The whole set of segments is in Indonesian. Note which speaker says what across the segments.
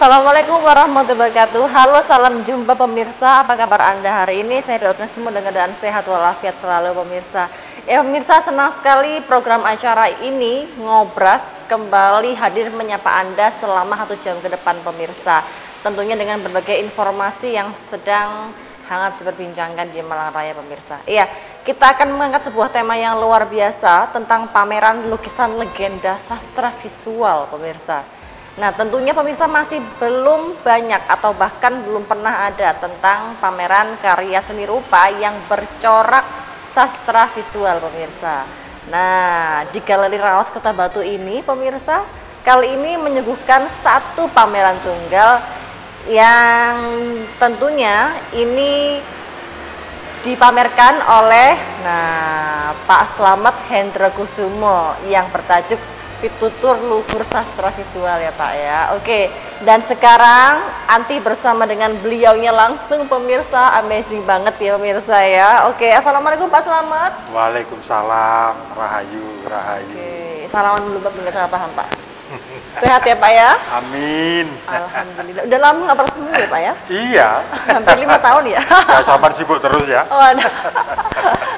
Speaker 1: Assalamualaikum warahmatullahi wabarakatuh. Halo, salam jumpa pemirsa. Apa kabar Anda hari ini? Saya doakan semua dengan keadaan sehat walafiat selalu pemirsa. Ya pemirsa, senang sekali program acara ini Ngobras kembali hadir menyapa Anda selama 1 jam ke depan pemirsa. Tentunya dengan berbagai informasi yang sedang hangat diperbincangkan di Malang Raya pemirsa. Iya, kita akan mengangkat sebuah tema yang luar biasa tentang pameran lukisan legenda sastra visual pemirsa. Nah, tentunya pemirsa masih belum banyak atau bahkan belum pernah ada tentang pameran karya seni rupa yang bercorak sastra visual pemirsa. Nah, di Galeri Raos Kota Batu ini pemirsa, kali ini menyuguhkan satu pameran tunggal yang tentunya ini dipamerkan oleh Pak Slamet Hendra Kusumo yang bertajuk Pitutur Luhur Sastra Visual ya Pak ya. Oke, dan sekarang Anti bersama dengan beliaunya langsung pemirsa, amazing banget ya pemirsa ya. Oke, assalamualaikum Pak Slamet.
Speaker 2: Waalaikumsalam, rahayu.
Speaker 1: Oke, salaman dulu Pak, nggak salah paham Pak. Sehat ya Pak ya?
Speaker 2: Amin.
Speaker 1: Alhamdulillah. Udah lama nggak bertemu ya Pak ya?
Speaker 2: Iya.
Speaker 1: Hampir 5 tahun ya?
Speaker 2: Ya sama sibuk terus ya.
Speaker 1: Oh,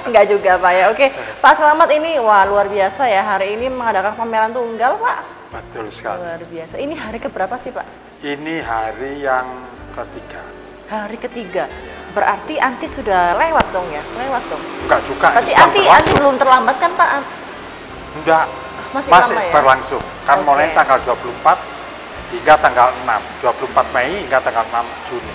Speaker 1: enggak juga Pak ya. Oke, Pak Slamet ini wah luar biasa ya, hari ini mengadakan pameran tunggal Pak.
Speaker 2: Betul sekali.
Speaker 1: Luar biasa. Ini hari keberapa sih Pak?
Speaker 2: Ini hari yang ketiga.
Speaker 1: Hari ketiga. Berarti Anti sudah lewat dong ya? Lewat dong.
Speaker 2: Enggak juga.
Speaker 1: Berarti Anti belum terlambat kan Pak?
Speaker 2: Enggak.
Speaker 1: Masih
Speaker 2: lama ya?
Speaker 1: Berlangsung.
Speaker 2: Kan mulai tanggal 24 hingga tanggal 6. 24 Mei hingga tanggal 6 Juni.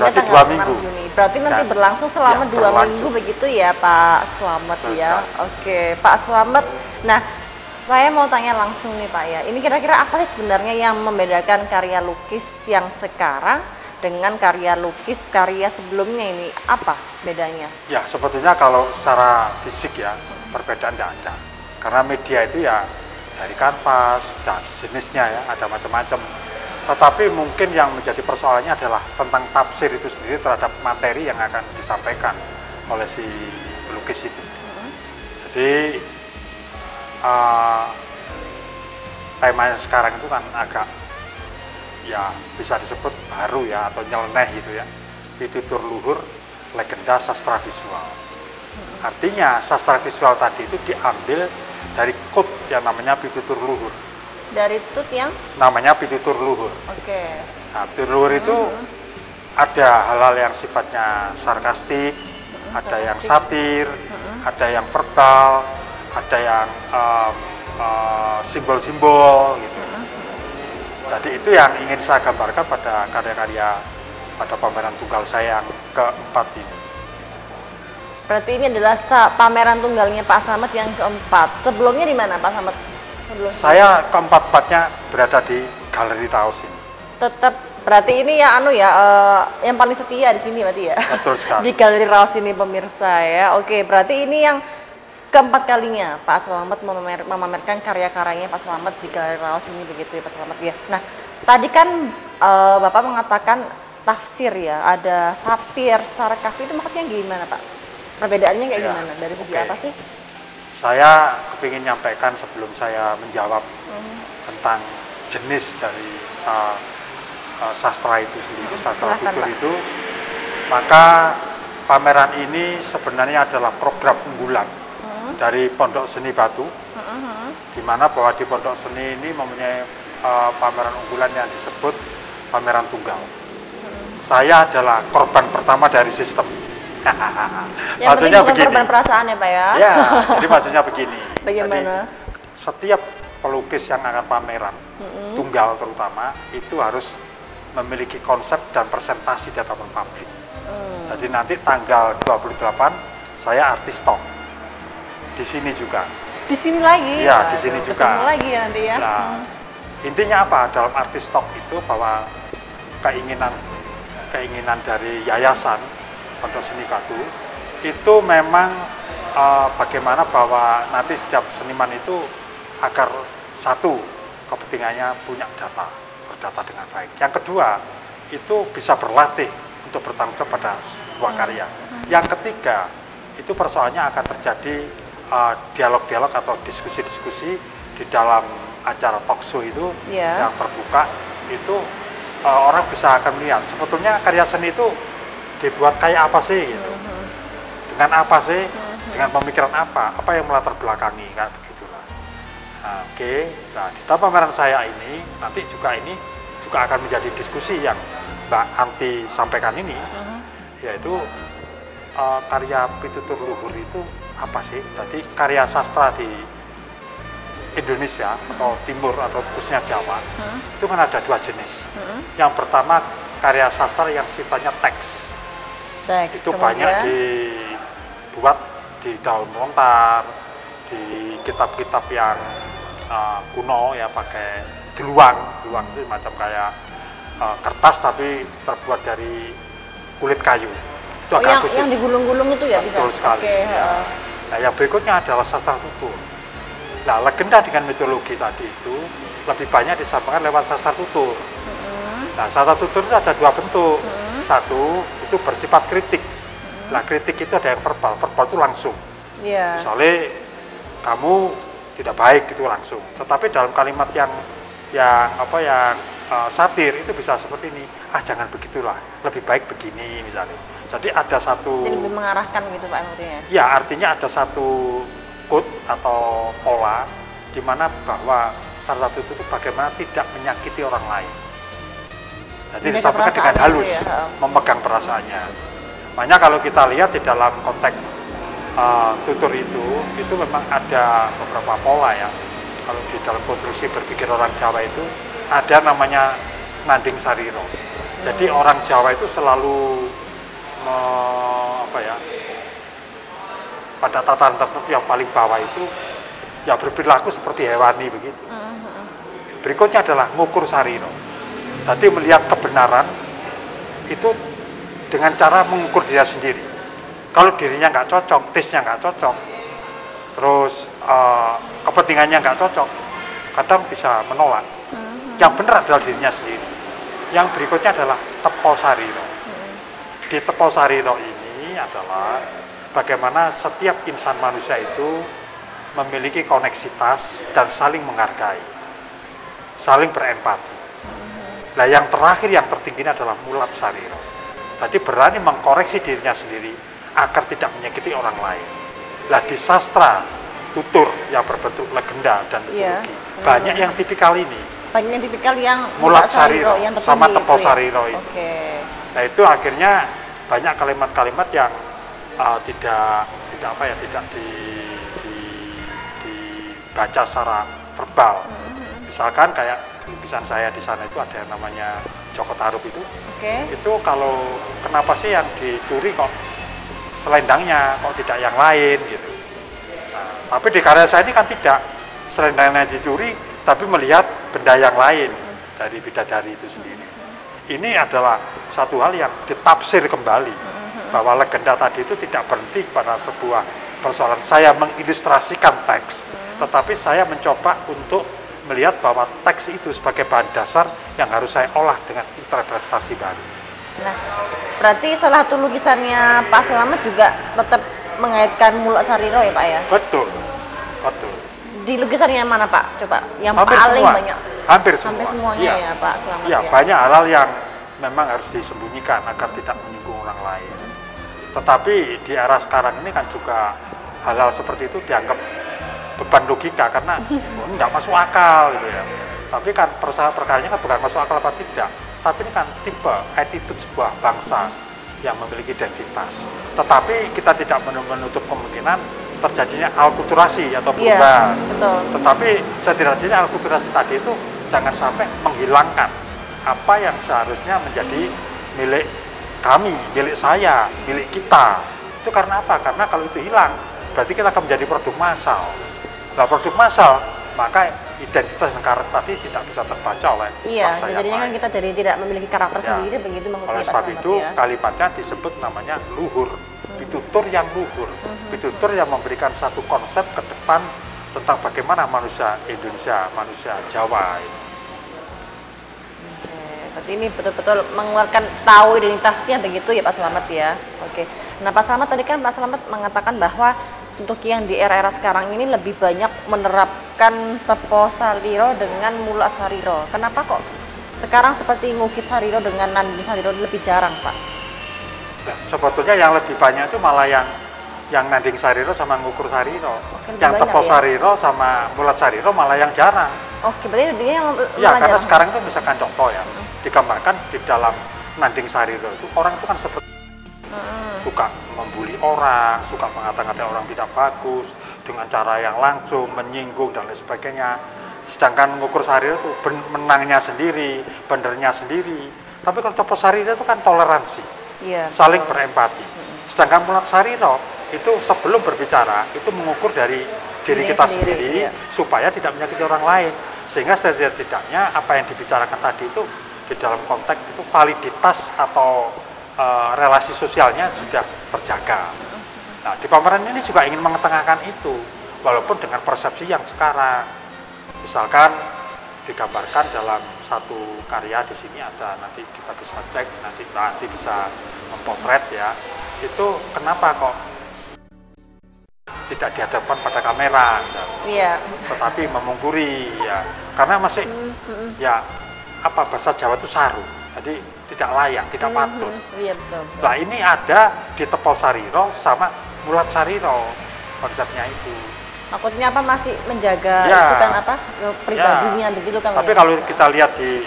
Speaker 2: Berarti 2 minggu. Juni.
Speaker 1: Berarti nanti berlangsung selama 2 minggu begitu ya Pak Slamet ya. Oke, Pak Slamet. Nah, saya mau tanya langsung nih Pak ya. Ini kira-kira apa sih sebenarnya yang membedakan karya lukis yang sekarang dengan karya sebelumnya ini? Apa bedanya?
Speaker 2: Ya, sebetulnya kalau secara fisik ya perbedaan tidak ada. Karena media itu ya dari kanvas dan jenisnya ya ada macam-macam. Tetapi mungkin yang menjadi persoalannya adalah tentang tafsir itu sendiri terhadap materi yang akan disampaikan oleh si pelukis itu. Jadi temanya sekarang itu kan agak ya bisa disebut baru ya atau nyeleneh gitu ya. Pitutur Luhur Legenda Sastra Visual. Artinya sastra visual tadi itu diambil dari kut yang namanya Pitutur Luhur.
Speaker 1: Dari tut yang?
Speaker 2: Namanya Pitutur Luhur.
Speaker 1: Oke.
Speaker 2: Nah, Pitutur Luhur itu ada hal-hal yang sifatnya sarkastik, ada yang satir, ada yang verbal, ada yang simbol-simbol gitu. Jadi itu yang ingin saya gambarkan pada karya-karya pada pameran tunggal saya yang keempat ini.
Speaker 1: Berarti ini adalah pameran tunggalnya Pak Slamet yang keempat. Sebelumnya di mana Pak Slamet?
Speaker 2: Saya keempat-empatnya berada di Galeri Raos ini.
Speaker 1: Tetap berarti ini ya yang paling setia di sini berarti ya.
Speaker 2: Betul sekali.
Speaker 1: Di Galeri Raos ini pemirsa ya. Oke, berarti ini yang keempat kalinya Pak Slamet memamerkan karya-karyanya Pak Slamet di Galeri Raos ini begitu ya Pak Slamet ya. Nah, tadi kan Bapak mengatakan tafsir ya, ada sapir, sarkas, itu maksudnya gimana Pak? Perbedaannya kayak gimana? Dari segi apa sih?
Speaker 2: Saya kepingin nyampaikan sebelum saya menjawab tentang jenis dari sastra itu sendiri, sastra tutur itu. Maka pameran ini sebenarnya adalah program unggulan dari Pondok Seni Batu, di mana bahwa di Pondok Seni ini mempunyai pameran unggulan yang disebut pameran tunggal. Saya adalah korban pertama dari sistem.
Speaker 1: Yang maksudnya begini. Korban perasaan ya Pak ya?
Speaker 2: Ya, jadi maksudnya begini.
Speaker 1: Bagaimana?
Speaker 2: Jadi, setiap pelukis yang akan pameran, tunggal terutama, itu harus memiliki konsep dan presentasi di hadapan publik. Jadi nanti tanggal 28 saya artis top. Di sini juga. Di sini lagi? Ya, di sini juga.
Speaker 1: Ketemu lagi ya nanti ya?
Speaker 2: Nah, intinya apa? Dalam artis top itu bahwa keinginan dari yayasan Pondok Seni Batu itu memang bagaimana bahwa nanti setiap seniman itu agar satu kepentingannya punya berdata dengan baik. Yang kedua itu bisa berlatih untuk bertanggung jawab pada sebuah karya. Yang ketiga itu persoalannya akan terjadi dialog-dialog atau diskusi-diskusi di dalam acara talk show itu yang terbuka itu orang bisa akan melihat sebetulnya karya seni itu dibuat kayak apa sih gitu. Dengan apa sih? Dengan pemikiran apa yang melatar belakangi kayak begitulah. Nah, oke. Nah, di dalam pameran saya ini nanti ini juga akan menjadi diskusi yang Mbak Anti sampaikan ini, yaitu karya pitutur luhur itu apa sih? Jadi karya sastra di Indonesia atau Timur atau khususnya Jawa itu kan ada dua jenis. Yang pertama karya sastra yang sifatnya teks. Itu banyak dibuat di daun lontar, di kitab-kitab yang kuno ya, pakai deluang itu macam kayak kertas tapi terbuat dari kulit kayu. Itu agak khusus. Yang
Speaker 1: digulung-gulung itu ya?
Speaker 2: Betul
Speaker 1: bisa?
Speaker 2: sekali. Ya. Nah, yang berikutnya adalah sastra tutur. Nah, legenda dengan mitologi tadi itu lebih banyak disampaikan lewat sastra tutur. Nah, sastra tutur itu ada dua bentuk. Satu, itu bersifat kritik. Nah, kritik itu ada yang verbal itu langsung. Misalnya, kamu tidak baik itu langsung. Tetapi dalam kalimat yang satir itu bisa seperti ini. Jangan begitulah, lebih baik begini misalnya. Jadi ada satu.
Speaker 1: Jadi lebih mengarahkan gitu Pak artinya.
Speaker 2: Ya, artinya ada satu quote atau pola di mana bahwa salah satu itu bagaimana tidak menyakiti orang lain. Jadi disampaikan dengan halus, memegang perasaannya. Makanya kalau kita lihat di dalam konteks tutur itu memang ada beberapa pola ya. Kalau di dalam konstruksi berpikir orang Jawa itu ada namanya nanding sariro. Jadi orang Jawa itu selalu pada tataran tertentu yang paling bawah itu ya berperilaku seperti hewani begitu. Berikutnya adalah ngukur sariro. Jadi melihat kebenaran itu dengan cara mengukur diri sendiri. Kalau dirinya nggak cocok, taste-nya nggak cocok, terus kepentingannya nggak cocok, kadang bisa menolak. Yang benar adalah dirinya sendiri. Yang berikutnya adalah tepo sariro. Di tepo sariro ini adalah bagaimana setiap insan manusia itu memiliki koneksitas dan saling menghargai, saling berempati. Nah, yang terakhir yang tertinggi adalah mulat sariro. Jadi berani mengkoreksi dirinya sendiri agar tidak menyakiti orang lain. Nah, di sastra tutur yang berbentuk legenda dan mitologi banyak yang tipikal ini.
Speaker 1: Banyak yang tipikal yang
Speaker 2: mulat sariro
Speaker 1: yang
Speaker 2: sama tepo sariro itu.
Speaker 1: Okay.
Speaker 2: Nah, itu akhirnya banyak kalimat-kalimat yang tidak dibaca secara verbal. Misalkan kayak lukisan saya di sana itu ada yang namanya Joko Tarub itu. Itu kalau kenapa sih yang dicuri kok selendangnya, kok tidak yang lain gitu. Nah, tapi di karya saya ini kan tidak selendangnya dicuri, tapi melihat benda yang lain dari bidadari itu sendiri. Ini adalah satu hal yang ditafsir kembali. Bahwa legenda tadi itu tidak berhenti pada sebuah persoalan saya mengilustrasikan teks, tetapi saya mencoba untuk melihat bahwa teks itu sebagai bahan dasar yang harus saya olah dengan interpretasi baru.
Speaker 1: Nah, berarti salah satu lukisannya Pak Slamet juga tetap mengaitkan mulat sariro ya Pak ya?
Speaker 2: Betul, betul.
Speaker 1: Di lukisannya mana Pak? Coba yang
Speaker 2: hampir
Speaker 1: paling
Speaker 2: semua.
Speaker 1: banyak.
Speaker 2: Hampir semua.
Speaker 1: Hampir semuanya ya Pak Slamet.
Speaker 2: Iya, banyak hal-hal yang memang harus disembunyikan agar tidak menyinggung orang lain. Tetapi di era sekarang ini kan juga hal-hal seperti itu dianggap beban logika karena tidak masuk akal gitu ya. Tapi kan perkaranya kan bukan masuk akal apa tidak, tapi ini kan tipe attitude sebuah bangsa yang memiliki identitas. Tetapi kita tidak menutup kemungkinan terjadinya alkulturasi atau perubahan.
Speaker 1: Betul.
Speaker 2: Tetapi setidaknya alkulturasi tadi itu jangan sampai menghilangkan apa yang seharusnya menjadi milik kami, milik saya, milik kita. Itu karena apa? Karena kalau itu hilang, berarti kita akan menjadi produk massal. Nah, produk massal, maka identitas dan karakter tadi tidak bisa terbaca oleh bangsa yang
Speaker 1: jadinya kan kita jadi tidak memiliki karakter sendiri begitu maksudnya.
Speaker 2: Oleh sebab itu, kalimatnya disebut namanya luhur, pitutur yang luhur. Pitutur yang memberikan satu konsep ke depan tentang bagaimana manusia Indonesia, manusia Jawa ini.
Speaker 1: Berarti ini betul-betul mengeluarkan tahu identitasnya begitu ya Pak Slamet ya. Oke. Nah Pak Slamet tadi kan Pak Slamet mengatakan bahwa untuk yang di era-era sekarang ini lebih banyak menerapkan tepo sariro dengan mulat sariro. Kenapa kok Sekarang seperti ngukis Sariro dengan Nanding Sariro lebih jarang, Pak.
Speaker 2: Nah, sebetulnya yang lebih banyak itu malah yang Nanding Sariro sama ngukur Sariro.
Speaker 1: Oke,
Speaker 2: Yang Tepo
Speaker 1: ya?
Speaker 2: Sariro sama Mulat Sariro malah yang jarang.
Speaker 1: Oke, berarti dia yang
Speaker 2: Ya,
Speaker 1: malah
Speaker 2: karena
Speaker 1: jarang.
Speaker 2: sekarang itu misalkan contoh ya, digambarkan di dalam Nanding Sariro itu orang itu kan seperti suka membuli orang, suka mengata-ngatai orang tidak bagus dengan cara yang langsung, menyinggung dan lain sebagainya. Sedangkan ngukur Sariro itu menangnya sendiri, benernya sendiri. Tapi kalau Tepo Sariro itu kan toleransi,
Speaker 1: Iya.
Speaker 2: saling berempati. Sedangkan Mulat Sariro itu sebelum berbicara itu mengukur dari diri
Speaker 1: Dirinya
Speaker 2: kita
Speaker 1: sendiri,
Speaker 2: sendiri
Speaker 1: iya.
Speaker 2: supaya tidak menyakiti orang lain. Sehingga setidak-tidaknya apa yang dibicarakan tadi itu di dalam konteks itu validitas atau relasi sosialnya sudah terjaga. Nah, di pameran ini juga ingin mengetengahkan itu, walaupun dengan persepsi yang sekarang. Misalkan digambarkan dalam satu karya di sini ada, nanti kita bisa cek, nanti bisa mempotret ya. Itu kenapa kok tidak dihadapkan pada kamera,
Speaker 1: Iya.
Speaker 2: tetapi memungkuri ya, karena masih ya apa bahasa Jawa itu saru, jadi tidak layak, tidak patut.
Speaker 1: Iya, betul.
Speaker 2: Nah ini ada di Tepo Sariro sama Mulat Sariro konsepnya itu.
Speaker 1: Maksudnya apa, masih menjaga
Speaker 2: Ya.
Speaker 1: itu kan apa pribadinya begitu kan?
Speaker 2: Tapi
Speaker 1: ya?
Speaker 2: kalau kita lihat di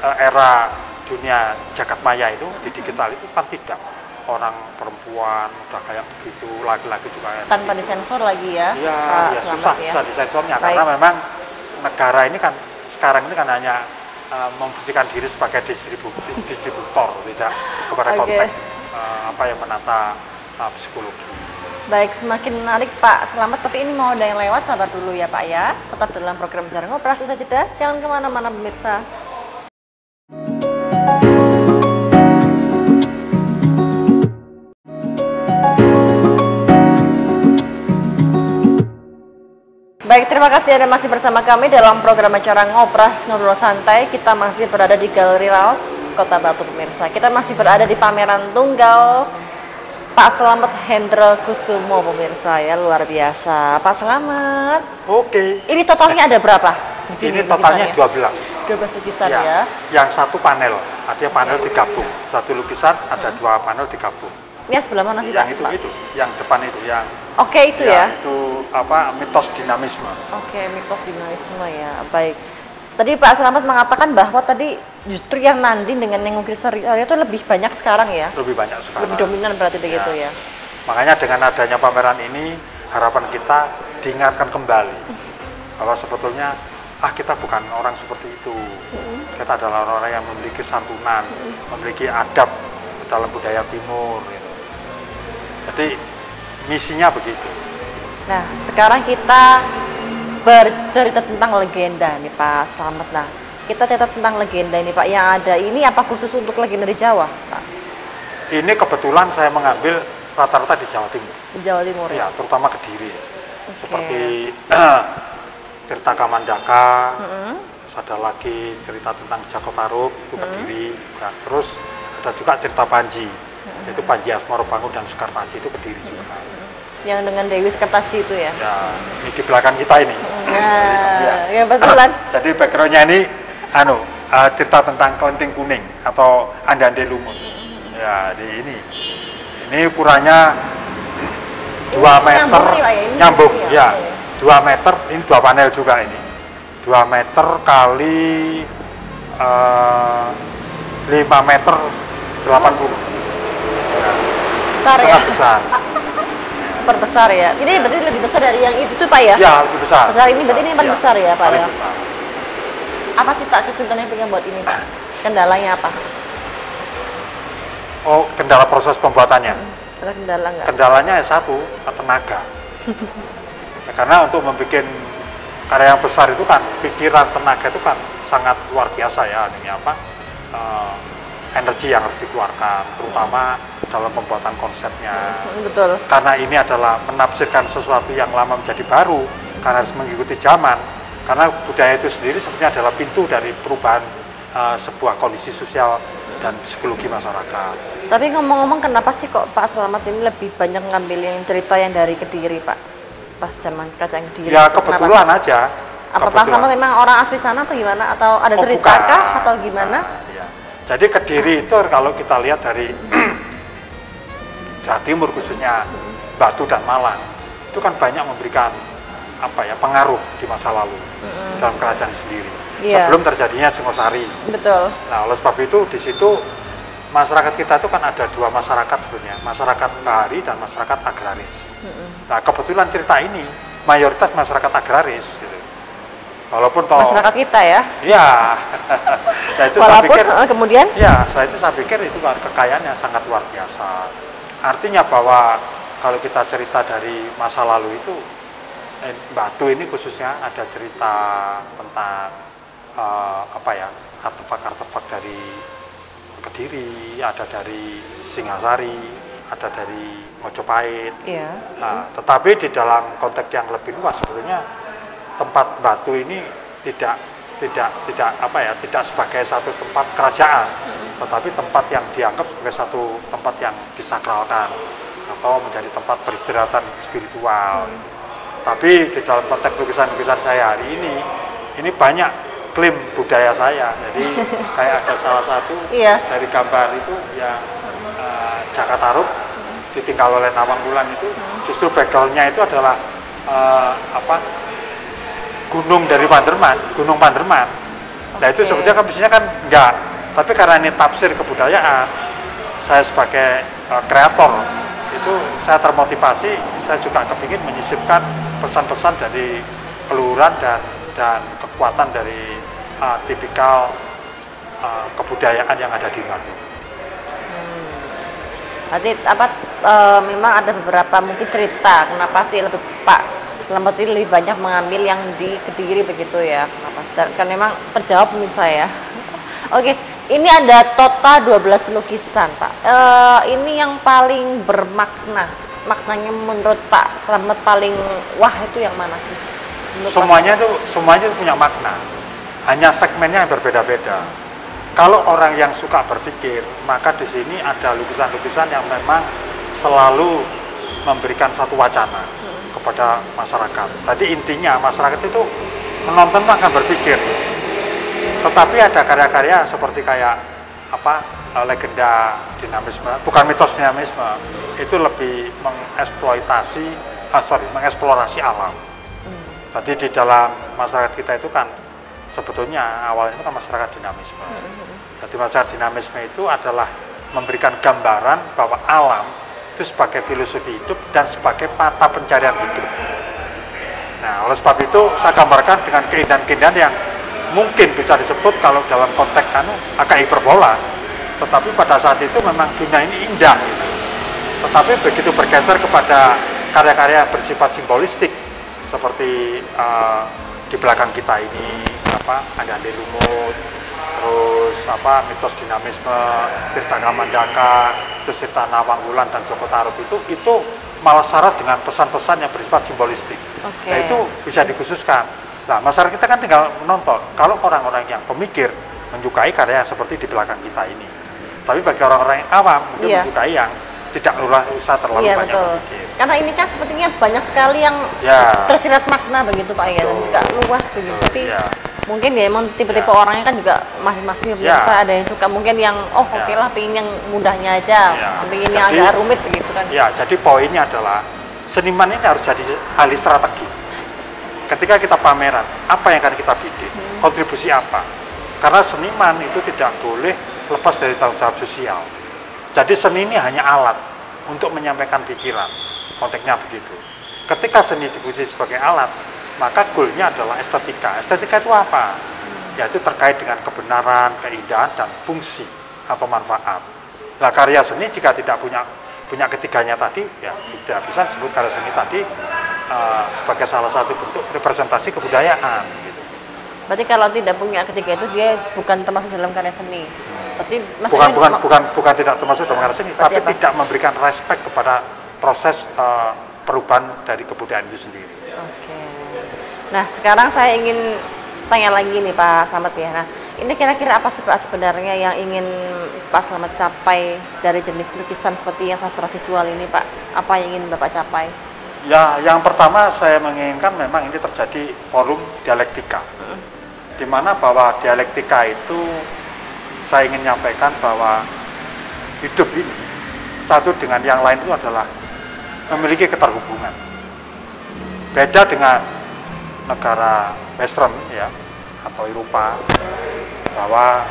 Speaker 2: era dunia jagat maya itu di digital itu kan tidak, orang perempuan udah kayak begitu, laki-laki juga kayak
Speaker 1: tanpa
Speaker 2: begitu.
Speaker 1: disensor lagi ya?
Speaker 2: Iya,
Speaker 1: Pak
Speaker 2: ya
Speaker 1: Slamet
Speaker 2: susah disensornya.
Speaker 1: Baik.
Speaker 2: Karena memang negara ini kan sekarang ini kan hanya memposisikan diri sebagai distributor, tidak kepada
Speaker 1: Oke.
Speaker 2: konteks apa yang menata psikologi.
Speaker 1: Baik, semakin menarik Pak Slamet, tapi ini mau ada yang lewat, sabar dulu ya Pak ya. Tetap dalam program Bicara Ngopras, usai jeda, jangan kemana-mana pemirsa. Baik, terima kasih Anda masih bersama kami dalam program acara Ngopras Ngobrol Santai. Kita masih berada di Galeri Raos, Kota Batu pemirsa. Kita masih berada di pameran tunggal Pak Slamet Hendro Kusumo pemirsa ya, luar biasa. Pak Slamet,
Speaker 2: Oke.
Speaker 1: ini totalnya ada berapa? Di sini
Speaker 2: Ini totalnya
Speaker 1: lukisannya?
Speaker 2: 12.
Speaker 1: 12 lukisan ya.
Speaker 2: Yang satu panel, artinya panel digabung. Satu lukisan ada dua panel digabung.
Speaker 1: Ini yang sebelah mana sih Pak?
Speaker 2: Yang itu, yang depan itu, yang
Speaker 1: Oke, itu ya.
Speaker 2: itu apa, mitos dinamisme.
Speaker 1: Oke, mitos dinamisme ya. Baik. Tadi Pak Slamet mengatakan bahwa tadi justru yang Nanding dengan yang ngukir Sariro itu lebih banyak sekarang ya.
Speaker 2: Lebih banyak sekarang.
Speaker 1: Lebih dominan berarti begitu ya.
Speaker 2: Makanya dengan adanya pameran ini, harapan kita diingatkan kembali bahwa sebetulnya kita bukan orang seperti itu. Kita adalah orang-orang yang memiliki santunan, memiliki adab dalam budaya timur. Gitu. Jadi misinya begitu.
Speaker 1: Nah, sekarang kita bercerita tentang legenda nih Pak Slamet. Nah, kita cerita tentang legenda ini Pak yang ada. Ini apa khusus untuk legenda di Jawa Pak?
Speaker 2: Ini kebetulan saya mengambil rata-rata di Jawa Timur.
Speaker 1: Di Jawa Timur ya?
Speaker 2: Ya, terutama Kediri. Seperti Tirta Kamandaka, terus ada lagi cerita tentang Jako Tarub, itu Kediri juga. Terus ada juga cerita Panji, yaitu Panji Asmorobangun dan Sekartaji, itu Kediri juga.
Speaker 1: Yang dengan Dewi Sekartaji itu ya?
Speaker 2: Ya, ini di belakang kita ini.
Speaker 1: Nah, ya betulan.
Speaker 2: Jadi backgroundnya ini cerita tentang Kelenteng Kuning atau Andande Lumut. Ya, di ini. Ini ukurannya 2 meter,
Speaker 1: nyambung nih, Pak, ya? Ini
Speaker 2: nyambung,
Speaker 1: nyambung
Speaker 2: ya.
Speaker 1: ya?
Speaker 2: 2 meter, ini 2 panel juga ini. 2 meter kali 5 meter 80. Ya,
Speaker 1: Besar ya?
Speaker 2: sangat besar.
Speaker 1: Super besar ya. Ini berarti lebih besar dari yang itu Pak ya?
Speaker 2: Ya, lebih besar.
Speaker 1: Besar ini berarti ini yang paling besar ya Pak
Speaker 2: paling
Speaker 1: ya?
Speaker 2: besar.
Speaker 1: Apa sih Pak kesulitan yang pengen buat ini Pak? Kendalanya apa?
Speaker 2: Oh, kendala proses pembuatannya.
Speaker 1: Ada kendala nggak?
Speaker 2: Kendalanya ya satu, tenaga. Ya, karena untuk membuat karya yang besar itu kan pikiran, tenaga itu kan sangat luar biasa ya. Ini apa? Energi yang harus dikeluarkan, terutama dalam pembuatan konsepnya.
Speaker 1: Betul.
Speaker 2: Karena ini adalah menafsirkan sesuatu yang lama menjadi baru, karena harus mengikuti zaman. Karena budaya itu sendiri sebenarnya adalah pintu dari perubahan sebuah kondisi sosial dan psikologi masyarakat.
Speaker 1: Tapi ngomong-ngomong, kenapa sih kok Pak Slamet ini lebih banyak ngambil yang cerita yang dari Kediri Pak? Pas zaman Kerajaan Kediri.
Speaker 2: Ya
Speaker 1: itu
Speaker 2: kebetulan
Speaker 1: kenapa?
Speaker 2: aja,
Speaker 1: Apa Pak Slamet memang orang asli sana atau gimana? Atau ada cerita kah atau gimana?
Speaker 2: Ya. Jadi Kediri itu kalau kita lihat dari Jawa Timur khususnya Batu dan Malang itu kan banyak memberikan pengaruh di masa lalu dalam kerajaan sendiri sebelum terjadinya Singosari.
Speaker 1: Betul.
Speaker 2: Nah oleh sebab itu di situ masyarakat kita itu kan ada dua masyarakat sebenarnya, masyarakat bahari dan masyarakat agraris. Nah kebetulan cerita ini mayoritas masyarakat agraris. Gitu. Walaupun
Speaker 1: masyarakat kita ya.
Speaker 2: Iya. Nah, itu
Speaker 1: walaupun
Speaker 2: saya pikir,
Speaker 1: kemudian?
Speaker 2: Ya, saya pikir itu kan kekayaannya sangat luar biasa. Artinya bahwa kalau kita cerita dari masa lalu itu, Batu ini khususnya ada cerita tentang artefak-artefak dari Kediri, ada dari Singasari, ada dari Mojopahit.
Speaker 1: Iya.
Speaker 2: Nah, tetapi di dalam konteks yang lebih luas sebetulnya tempat Batu ini tidak sebagai satu tempat kerajaan, tetapi tempat yang dianggap sebagai satu tempat yang disakralkan atau menjadi tempat peristirahatan spiritual. Tapi di dalam konteks lukisan-lukisan saya hari ini banyak klaim budaya saya. Jadi kayak ada salah satu dari gambar itu yang Jaka Tarub ditinggal oleh Nawang Wulan itu justru backgroundnya itu adalah gunung dari Panderman, Gunung Panderman. Nah itu sebetulnya kan biasanya kan enggak, tapi karena ini tafsir kebudayaan, saya sebagai kreator itu saya termotivasi, saya juga kepingin menyisipkan pesan-pesan dari peluhuran dan kekuatan dari tipikal kebudayaan yang ada di Batu.
Speaker 1: Berarti memang ada beberapa mungkin cerita kenapa sih Pak Slamet ini lebih banyak mengambil yang di Kediri begitu ya. Kenapa? Kan memang terjawab menurut saya. Oke, ini ada total 12 lukisan, Pak. Ini yang paling bermakna. Maknanya menurut Pak Slamet paling wah itu yang mana sih?
Speaker 2: Semuanya itu punya makna. Hanya segmennya yang berbeda-beda. Kalau orang yang suka berpikir, maka di sini ada lukisan-lukisan yang memang selalu memberikan satu wacana kepada masyarakat. Tadi intinya masyarakat itu menonton akan berpikir. Tetapi ada karya-karya seperti legenda dinamisme, bukan mitos dinamisme, itu lebih mengeksplorasi alam. Tadi di dalam masyarakat kita itu kan sebetulnya awalnya itu kan masyarakat dinamisme. Jadi masyarakat dinamisme itu adalah memberikan gambaran bahwa alam itu sebagai filosofi hidup dan sebagai mata pencarian hidup. Nah, oleh sebab itu saya gambarkan dengan keindahan-keindahan yang mungkin bisa disebut kalau dalam konteks agak hiperbola, tetapi pada saat itu memang dunia ini indah. Tetapi begitu bergeser kepada karya-karya bersifat simbolistik seperti di belakang kita ini Andandi Lumut, terus mitos dinamisme, Tirta Kamandaka, terus cerita Nawang Wulan dan Joko Tarub itu malah syarat dengan pesan-pesan yang bersifat simbolistik. Nah itu bisa dikhususkan. Nah masyarakat kita kan tinggal menonton. Kalau orang-orang yang pemikir menyukai karya yang seperti di belakang kita ini. Tapi bagi orang-orang yang awam mungkin menyukai yang tidak usah terlalu banyak berpikir.
Speaker 1: Karena ini kan sepertinya banyak sekali yang tersirat makna begitu Pak ya, dan juga luas begitu. Tapi mungkin ya emang tipe-tipe orangnya kan juga masing-masing biasa ada yang suka mungkin yang oke lah pengen yang mudahnya aja, pengen yang agak rumit begitu kan.
Speaker 2: Ya, jadi poinnya adalah seniman ini harus jadi ahli strategi. Ketika kita pameran, apa yang akan kita bikin? Kontribusi apa? Karena seniman itu tidak boleh lepas dari tanggung jawab sosial. Jadi seni ini hanya alat untuk menyampaikan pikiran, konteksnya begitu. Ketika seni difungsi sebagai alat, maka goalnya adalah estetika. Estetika itu apa? Yaitu terkait dengan kebenaran, keindahan, dan fungsi atau manfaat. Nah, karya seni jika tidak punya ketiganya tadi, ya tidak bisa disebut karya seni tadi sebagai salah satu bentuk representasi kebudayaan. Gitu.
Speaker 1: Berarti kalau tidak punya ketiga itu dia bukan termasuk dalam karya seni. Berarti
Speaker 2: bukan tidak termasuk dalam karya seni, tapi apa? Tidak memberikan respek kepada proses perubahan dari kebudayaan itu sendiri.
Speaker 1: Oke. Nah, sekarang saya ingin tanya lagi nih Pak Slamet ya. Nah, ini kira-kira apa sih Pak sebenarnya yang ingin Pak Slamet capai dari jenis lukisan seperti yang sastra visual ini Pak? Apa yang ingin Bapak capai?
Speaker 2: Ya, yang pertama saya menginginkan memang ini terjadi forum dialektika, di mana bahwa dialektika itu saya ingin menyampaikan bahwa hidup ini satu dengan yang lain itu adalah memiliki keterhubungan. Beda dengan negara Western ya atau Eropa, bahwa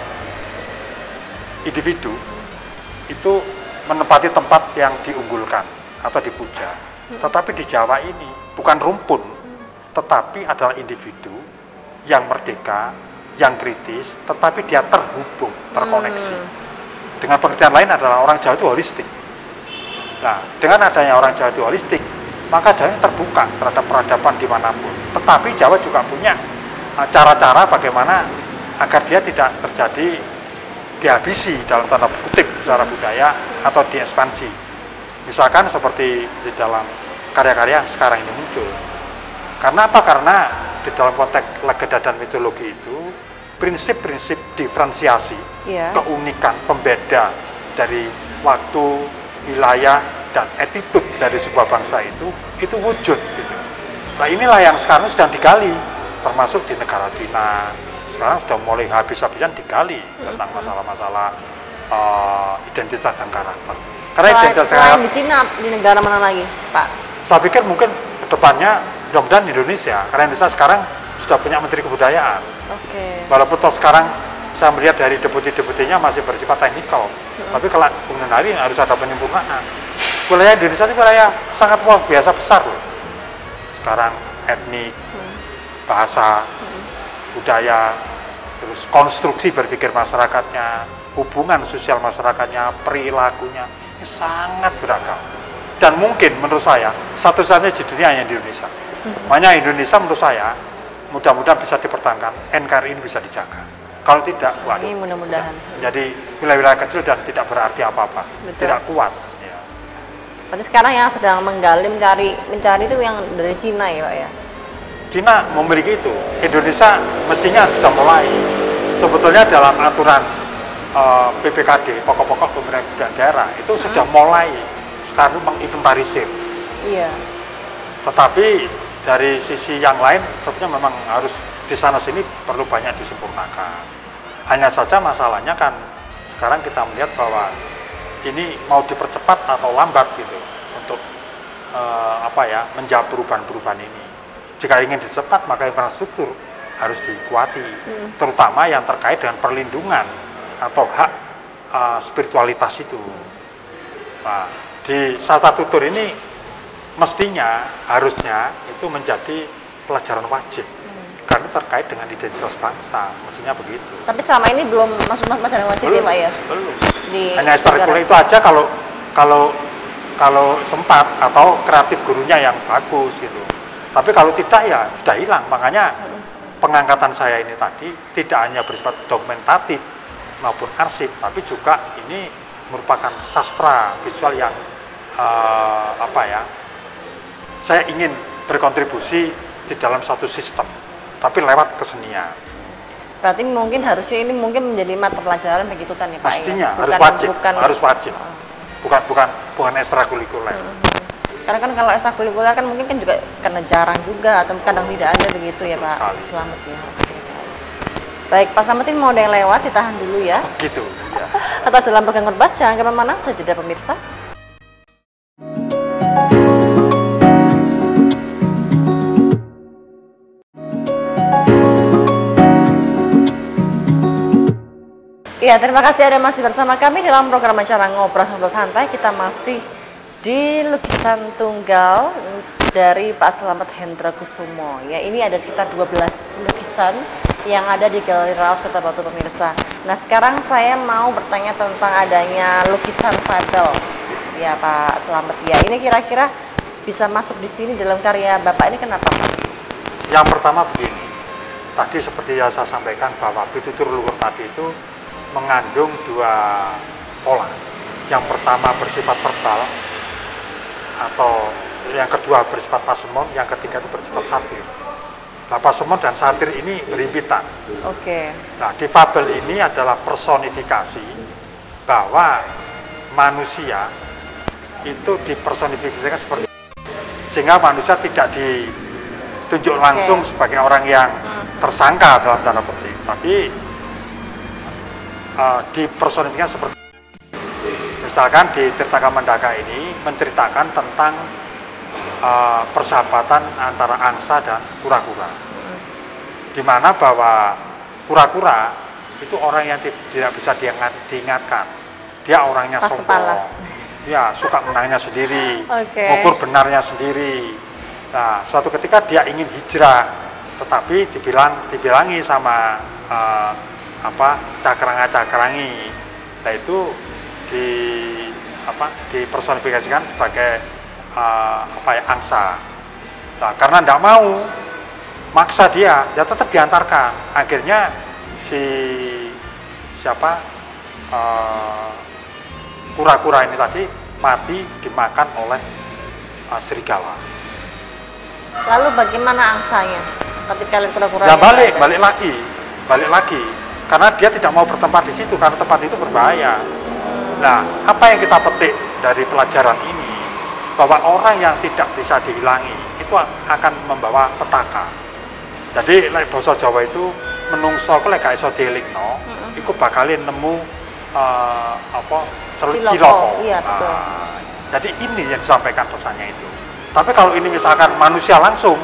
Speaker 2: individu itu menempati tempat yang diunggulkan atau dipuja. Tetapi di Jawa ini bukan rumpun, tetapi adalah individu yang merdeka, yang kritis, tetapi dia terhubung, terkoneksi. Dengan pengertian lain adalah orang Jawa itu holistik. Nah, dengan adanya orang Jawa itu holistik, maka Jawa ini terbuka terhadap peradaban dimanapun. Tetapi Jawa juga punya cara-cara bagaimana agar dia tidak terjadi dihabisi dalam tanda kutip secara budaya atau diekspansi. Misalkan seperti di dalam karya-karya sekarang ini muncul. Karena apa? Karena di dalam konteks legenda dan mitologi itu prinsip-prinsip diferensiasi, keunikan, pembeda dari waktu, wilayah, dan attitude dari sebuah bangsa itu wujud. Gitu. Nah inilah yang sekarang sedang digali, termasuk di negara Cina. Sekarang sudah mulai habis-habisan digali tentang masalah-masalah identitas dan karakter. Karena identitas
Speaker 1: selain di Cina, di negara mana lagi, Pak?
Speaker 2: Saya pikir mungkin kedepannya mudah-mudahan Indonesia, karena Indonesia sekarang sudah punya Menteri Kebudayaan. Walaupun toh sekarang saya melihat dari deputi-deputinya masih bersifat teknikal, tapi kalau kemudian hari harus ada penyempurnaan. Wilayah Indonesia ini wilayah sangat luas biasa besar loh. Sekarang etnik, bahasa, budaya, terus konstruksi berpikir masyarakatnya, hubungan sosial masyarakatnya, perilakunya, ini sangat beragam. Dan mungkin menurut saya, satu-satunya di dunia hanya di Indonesia. Makanya Indonesia menurut saya, mudah-mudahan bisa dipertahankan, NKRI ini bisa dijaga. Kalau tidak, waduh,
Speaker 1: ini mudah-mudahan.
Speaker 2: Jadi wilayah-wilayah kecil dan tidak berarti apa-apa, tidak kuat. Ya.
Speaker 1: Berarti sekarang yang sedang menggali, mencari itu yang dari Cina ya Pak ya?
Speaker 2: Cina memiliki itu, Indonesia mestinya sudah mulai. Sebetulnya dalam aturan PPKD, pokok-pokok pemerintahan daerah, itu sudah mulai sekarang menginventarisir.
Speaker 1: Iya.
Speaker 2: Tetapi dari sisi yang lain, sebetulnya memang harus di sana sini perlu banyak disempurnakan. Hanya saja masalahnya kan sekarang kita melihat bahwa ini mau dipercepat atau lambat gitu untuk menjawab perubahan-perubahan ini. Jika ingin dicepat maka infrastruktur harus dikuati, terutama yang terkait dengan perlindungan atau hak spiritualitas itu. Nah, di Sata Tutur ini mestinya harusnya itu menjadi pelajaran wajib karena terkait dengan identitas bangsa, mestinya begitu.
Speaker 1: Tapi selama ini belum masuk pelajaran wajib ya Pak ya?
Speaker 2: Belum. Hanya ekstrakurikuler itu aja kalau sempat atau kreatif gurunya yang bagus gitu. Tapi kalau tidak ya sudah hilang. Makanya pengangkatan saya ini tadi tidak hanya bersifat dokumentatif maupun arsip, tapi juga ini merupakan sastra visual yang saya ingin berkontribusi di dalam satu sistem, tapi lewat kesenian.
Speaker 1: Berarti mungkin harusnya ini mungkin menjadi mata pelajaran begitu kan ya Pak?
Speaker 2: Pastinya
Speaker 1: ya?
Speaker 2: harus wajib. Bukan ekstrakurikuler.
Speaker 1: Karena kan kalau ekstrakurikuler kan mungkin kan juga karena jarang juga atau kadang tidak ada begitu ya Pak.
Speaker 2: Sekali.
Speaker 1: Selamat ya. Baik, Pak Slamet ini mau ada yang lewat, ditahan dulu ya.
Speaker 2: Gitu. Ya.
Speaker 1: Atau dalam program Ngerbas, jangan kemana-mana, sudah jeda pemirsa. Ya, terima kasih Anda masih bersama kami dalam program acara Ngobrol Santai. Kita masih di lukisan tunggal dari Pak Slamet Hendra Kusumo. Ya, ini ada sekitar 12 lukisan yang ada di Galeri Raos Kota Batu pemirsa. Nah, sekarang saya mau bertanya tentang adanya lukisan fabel. Ya, Pak Slamet ya. Ini kira-kira bisa masuk di sini dalam karya Bapak ini kenapa, Pak?
Speaker 2: Yang pertama begini. Tadi seperti yang saya sampaikan bahwa pitutur luhur tadi itu mengandung dua pola. Yang pertama bersifat verbal atau yang kedua bersifat pasemon, yang ketiga itu bersifat satir. Nah, pasemon dan satir ini berhimpitan.
Speaker 1: Oke.
Speaker 2: Nah, di fabel ini adalah personifikasi bahwa manusia itu dipersonifikasikan seperti sehingga manusia tidak ditunjuk langsung sebagai orang yang tersangka dalam tanda petik, tapi dipersonifikasikan seperti misalkan di Tirta Kamandaka ini menceritakan tentang persahabatan antara angsa dan kura-kura, di mana bahwa kura-kura itu orang yang tidak bisa diingatkan, dia orangnya sombong, ya suka menangnya sendiri, ukur benarnya sendiri. Nah, suatu ketika dia ingin hijrah, tetapi dibilangi sama cakranga-cakrangi, nah itu dipersonifikasikan sebagai angsa. Nah, karena tidak mau, maksa dia, ya tetap diantarkan. Akhirnya kura-kura ini tadi mati dimakan oleh serigala.
Speaker 1: Lalu bagaimana angsanya ketika kura-kura?
Speaker 2: Ya balik lagi, karena dia tidak mau bertempat di situ karena tempat itu berbahaya. Nah, apa yang kita petik dari pelajaran ini, bahwa orang yang tidak bisa dihilangi itu akan membawa petaka. Jadi lek basa Jawa itu menungso lek gak iso dielingno, iku bakalin nemu ciloko.
Speaker 1: Iya, betul.
Speaker 2: Jadi ini yang disampaikan pesannya itu. Tapi kalau ini misalkan manusia langsung,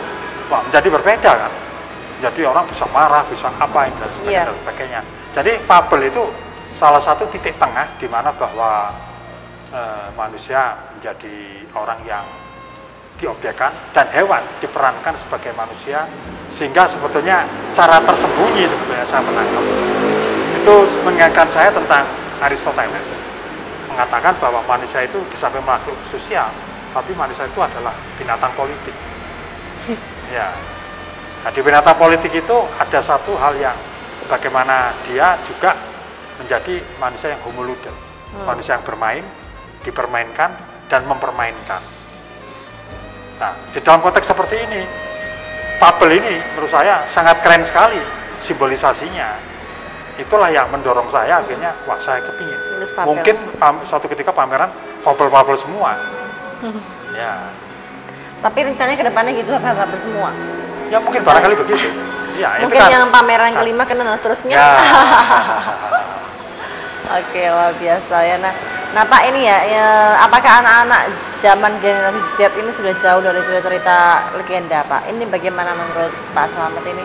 Speaker 2: wah, menjadi berbeda kan. Jadi orang bisa marah, bisa apa dan sebagainya, dan sebagainya. Jadi fabel itu salah satu titik tengah di mana bahwa manusia menjadi orang yang diobjekkan dan hewan diperankan sebagai manusia, sehingga sebetulnya cara tersembunyi sebetulnya saya menangkap itu mengingatkan saya tentang Aristoteles, mengatakan bahwa manusia itu di samping makhluk sosial, tapi manusia itu adalah binatang politik. Ya, nah, di binatang politik itu ada satu hal yang bagaimana dia juga menjadi manusia yang homo ludens, manusia yang bermain, dipermainkan dan mempermainkan. Nah, di dalam konteks seperti ini, fabel ini menurut saya sangat keren sekali simbolisasinya. Itulah yang mendorong saya akhirnya, wah saya kepingin. Mungkin suatu ketika pameran fabel-fabel semua. Ya.
Speaker 1: Tapi rencananya ke depannya gitu fabel semua.
Speaker 2: Ya mungkin barangkali begitu. Ya,
Speaker 1: mungkin
Speaker 2: itu kan,
Speaker 1: yang pameran kelima kena dan seterusnya.
Speaker 2: Ya.
Speaker 1: Oke, luar biasa ya. Nah Pak ini ya, apakah anak-anak zaman generasi Z ini sudah jauh dari cerita legenda Pak? Ini bagaimana menurut Pak Slamet ini?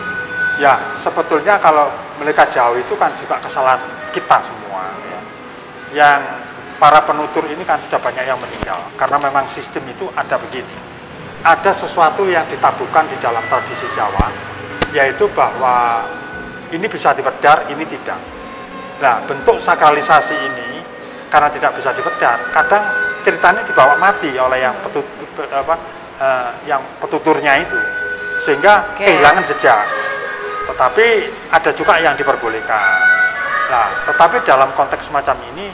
Speaker 2: Ya, sebetulnya kalau mereka jauh itu kan juga kesalahan kita semua. Ya. Yang para penutur ini kan sudah banyak yang meninggal, karena memang sistem itu ada begini. Ada sesuatu yang ditabuhkan di dalam tradisi Jawa, yaitu bahwa ini bisa dipedar, ini tidak. Nah, bentuk sakralisasi ini karena tidak bisa dipedar, kadang ceritanya dibawa mati oleh yang petuturnya itu, sehingga kehilangan jejak. Tetapi ada juga yang diperbolehkan. Nah, tetapi dalam konteks semacam ini,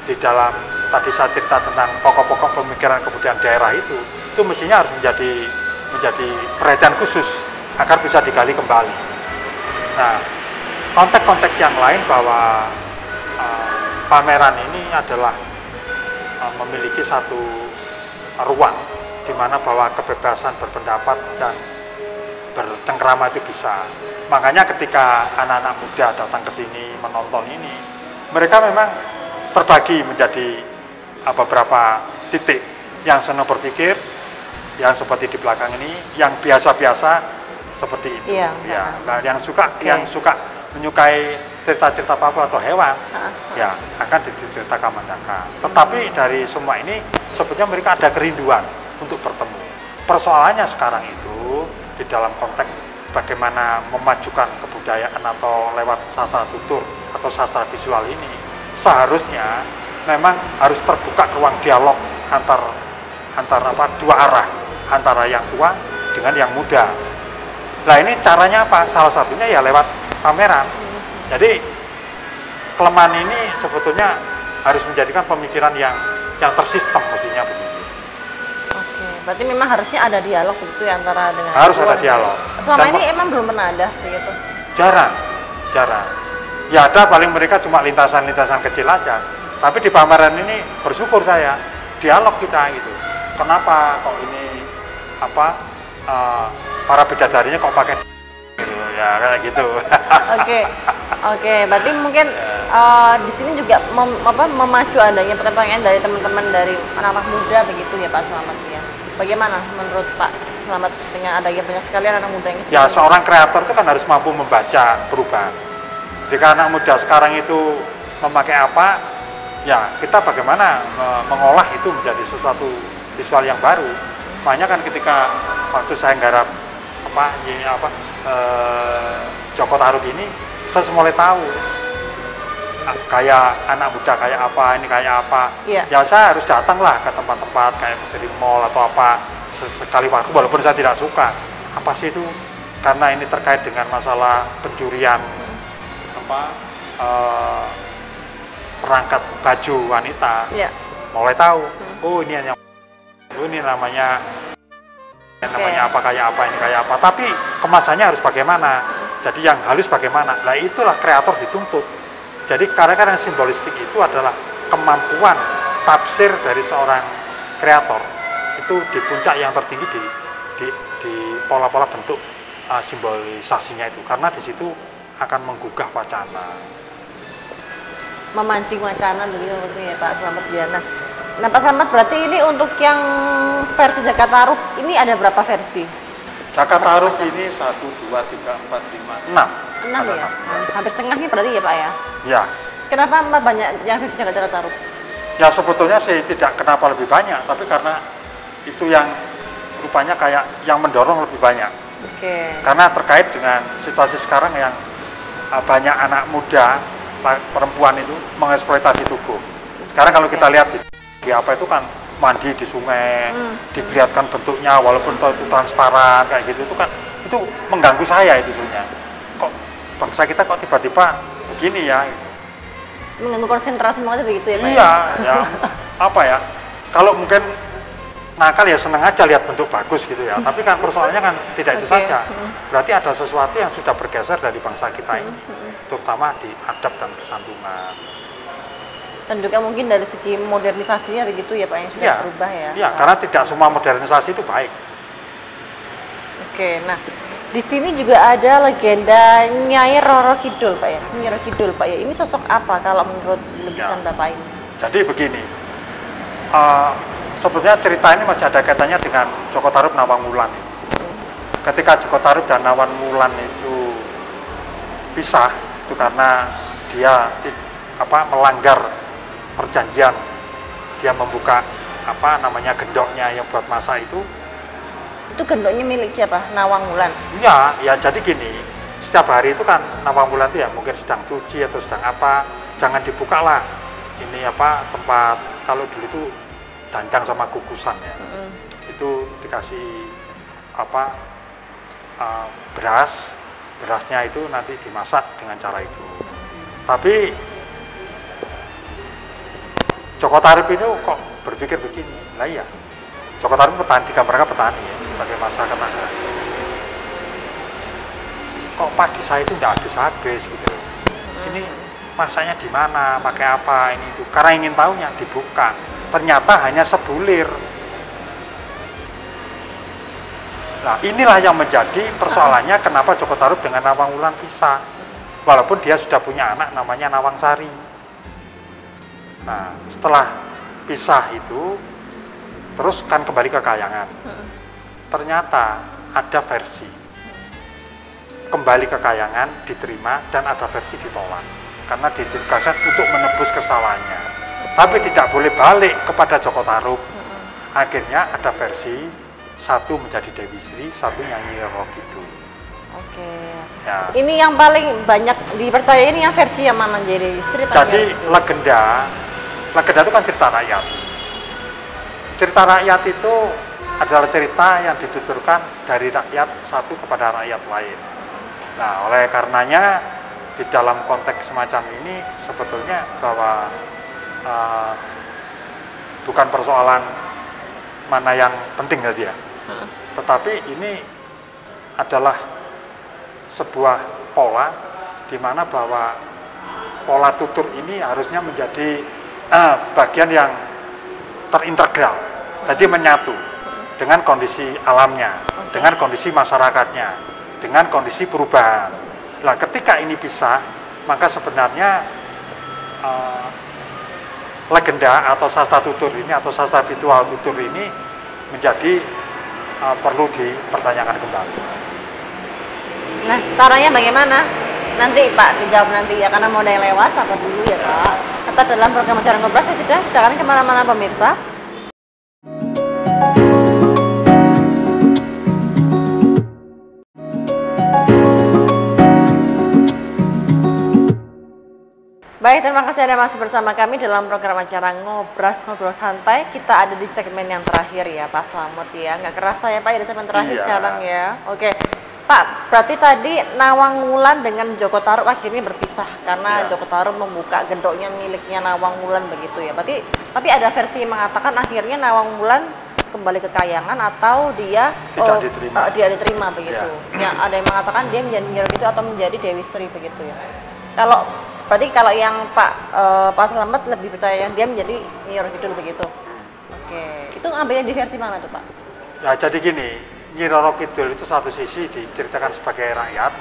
Speaker 2: di dalam tadi saya cerita tentang pokok-pokok pemikiran kebudayaan daerah itu mestinya harus menjadi perhatian khusus agar bisa digali kembali. Nah, konteks-konteks yang lain bahwa pameran ini adalah memiliki satu ruang di mana bahwa kebebasan berpendapat dan bercengkrama itu bisa. Makanya ketika anak-anak muda datang ke sini menonton ini, mereka memang terbagi menjadi beberapa titik, yang senang berpikir, yang seperti di belakang ini, yang biasa-biasa seperti itu. Ya. Nah, yang suka menyukai cerita-cerita apa atau hewan, ya akan dicerita Kamandaka. Tetapi dari semua ini sebetulnya mereka ada kerinduan untuk bertemu. Persoalannya sekarang itu di dalam konteks bagaimana memajukan kebudayaan atau lewat sastra tutur atau sastra visual ini, seharusnya memang harus terbuka ruang dialog antar dua arah, antara yang tua dengan yang muda. Nah, ini caranya apa? Salah satunya ya lewat pameran. Jadi kelemahan ini sebetulnya harus menjadikan pemikiran yang tersistem mestinya begitu.
Speaker 1: Berarti memang harusnya ada dialog begitu ya antara dengan
Speaker 2: harus ada dialog.
Speaker 1: Selama ini emang belum pernah ada begitu?
Speaker 2: Jarang. Ya ada, paling mereka cuma lintasan-lintasan kecil aja. Tapi di pameran ini bersyukur saya, dialog kita gitu. Kenapa kok ini para bidadarinya kok pakai gitu ya, kayak gitu.
Speaker 1: Oke, berarti mungkin di sini juga memacu adanya perkembangan dari teman-teman dari anak-anak muda begitu ya Pak Slamet ya. Bagaimana menurut Pak Slamet dengan adanya banyak sekali anak muda yang
Speaker 2: ya seorang kreator itu kan harus mampu membaca perubahan. Jika anak muda sekarang itu memakai apa, ya kita bagaimana mengolah itu menjadi sesuatu visual yang baru. Makanya kan ketika waktu saya nggarap Joko Tarub ini, saya mulai tahu kayak anak muda kayak apa, ini kayak apa. Ya saya harus datanglah ke tempat-tempat kayak misalnya mall atau apa sekali waktu, walaupun saya tidak suka. Apa sih itu? Karena ini terkait dengan masalah pencurian perangkat baju wanita. Mulai tahu, oh ini hanya ini namanya apa kayak apa, ini kayak apa, tapi kemasannya harus bagaimana, jadi yang halus bagaimana. Nah itulah kreator dituntut. Jadi karena simbolistik itu adalah kemampuan tafsir dari seorang kreator itu di puncak yang tertinggi di pola-pola bentuk simbolisasinya itu, karena di situ akan menggugah wacana,
Speaker 1: memancing wacana begitu ya Pak Slamet Diana. Nah Pak Slamet, berarti ini untuk yang versi Jaka Tarub ini ada berapa versi?
Speaker 2: Jaka Tarub ini 1, 2, 3, 4, 5, 6.
Speaker 1: 6 ya? Hampir setengahnya berarti ya Pak ya?
Speaker 2: Ya.
Speaker 1: Kenapa banyak yang versi Jaka Tarub?
Speaker 2: Ya sebetulnya sih tidak kenapa lebih banyak, tapi karena itu yang rupanya kayak yang mendorong lebih banyak. Karena terkait dengan situasi sekarang yang banyak anak muda, perempuan itu mengeksploitasi tubuh. Sekarang kalau kita lihat di apa itu kan mandi di sungai, dilihatkan bentuknya walaupun itu transparan kayak gitu, itu kan itu mengganggu saya itu sebenarnya. Kok bangsa kita kok tiba-tiba begini ya? Gitu.
Speaker 1: Mengganggu konsentrasi makanya begitu ya Pak?
Speaker 2: Iya, ya apa ya? Kalau mungkin nakal ya seneng aja lihat bentuk bagus gitu ya. Tapi kan persoalannya kan tidak itu saja. Berarti ada sesuatu yang sudah bergeser dari bangsa kita ini, terutama di adab dan kesantunan.
Speaker 1: Dan juga mungkin dari segi modernisasinya begitu ya Pak yang sudah berubah ya?
Speaker 2: Iya, karena tidak semua modernisasi itu baik.
Speaker 1: Nah di sini juga ada legenda Nyai Roro Kidul Pak ya? Nyai Roro Kidul Pak ya, ini sosok apa kalau menurut lukisan Bapak ini?
Speaker 2: Jadi begini, sebetulnya cerita ini masih ada kaitannya dengan Joko Tarub Nawang Wulan. Ketika Joko Tarub dan Nawang Wulan itu pisah, itu karena dia melanggar perjanjian, dia membuka gendoknya yang buat masa itu.
Speaker 1: Itu gendoknya milik siapa? Nawang Wulan?
Speaker 2: Ya jadi gini, setiap hari itu kan Nawang Wulan itu ya mungkin sedang cuci atau sedang apa, jangan dibuka lah. Ini tempat, kalau dulu itu dancang sama kukusan ya, itu dikasih berasnya itu nanti dimasak dengan cara itu. Tapi Joko Tarub ini kok berpikir begini, lah ya, Joko Tarub petani, digambarkan petani ya, sebagai masyarakat agraris. Kok padi saya itu tidak habis-habis gitu. Ini masaknya di mana, pakai apa, ini itu. Karena ingin tahunya dibuka, ternyata hanya sebulir. Nah inilah yang menjadi persoalannya kenapa Joko Tarub dengan Nawang Wulan pisah. Walaupun dia sudah punya anak namanya Nawang Sari. Nah, setelah pisah itu, terus kan kembali ke Kayangan. Ternyata ada versi kembali ke Kayangan diterima dan ada versi ditolak karena ditugaskan untuk menebus kesalahannya. Tapi tidak boleh balik kepada Joko Tarub. Akhirnya ada versi satu menjadi Dewi Sri, satu Nyai Roro Kidul. Ya. Ini
Speaker 1: yang paling banyak dipercaya ini yang versi yang mana jadi Sri?
Speaker 2: Jadi legenda itu kan cerita rakyat. Cerita rakyat itu adalah cerita yang dituturkan dari rakyat satu kepada rakyat lain. Nah, oleh karenanya di dalam konteks semacam ini sebetulnya bahwa bukan persoalan mana yang penting tadi ya, tetapi ini adalah sebuah pola di mana bahwa pola tutur ini harusnya menjadi bagian yang terintegral, jadi menyatu. dengan kondisi alamnya, dengan kondisi masyarakatnya, dengan kondisi perubahan. Nah, ketika ini pisah, maka sebenarnya legenda atau sastra tutur ini atau sastra visual tutur ini menjadi perlu dipertanyakan kembali.
Speaker 1: Nah, caranya bagaimana? Nanti Pak dijawab nanti ya, karena mau ada yang lewat, sabar dulu ya Pak. Tetap dalam program Acara Ngobras ya sudah, jangan kemana-mana pemirsa. Baik, terima kasih Anda masih bersama kami dalam program acara Ngobras Ngobrol Santai. Kita ada di segmen yang terakhir ya Pak Slamet ya. Nggak kerasa ya Pak, di segmen terakhir sekarang ya. Oke. Pak, berarti tadi Nawang Wulan dengan Joko Tarub akhirnya berpisah karena Joko Tarub membuka gedoknya miliknya Nawang Wulan begitu ya. Berarti tapi ada versi yang mengatakan akhirnya Nawang Wulan kembali ke Kahyangan atau dia tidak diterima begitu. Ya, ada yang mengatakan dia menjadi Nyi Roro Kidul atau menjadi Dewi Sri begitu ya. Berarti kalau yang Pak Slamet lebih percaya yang dia menjadi Nyi Roro Kidul begitu. Oke, itu ambilnya di versi mana tuh Pak?
Speaker 2: Ya jadi gini, Nyi Roro Kidul itu satu sisi diceritakan sebagai rakyat,